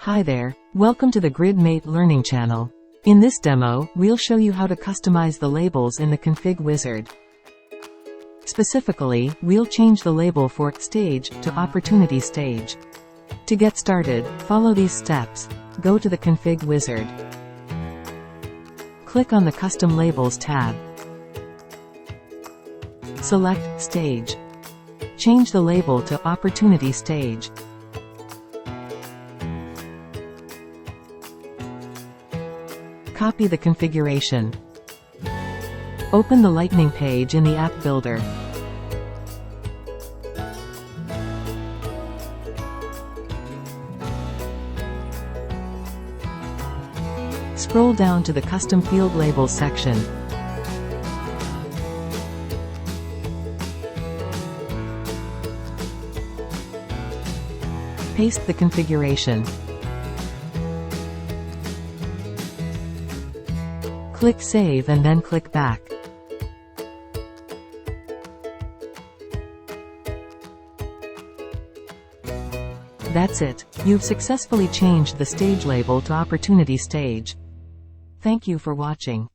Hi there, welcome to the GridMate Learning channel. In this demo, we'll show you how to customize the labels in the config wizard. Specifically, we'll change the label for Stage to Opportunity Stage. To get started, follow these steps. Go to the config wizard. Click on the Custom Labels tab. Select Stage. Change the label to Opportunity Stage. Copy the configuration. Open the Lightning page in the App Builder. Scroll down to the Custom Field Labels section. Paste the configuration. Click Save and then click Back. That's it. You've successfully changed the stage label to Opportunity Stage. Thank you for watching.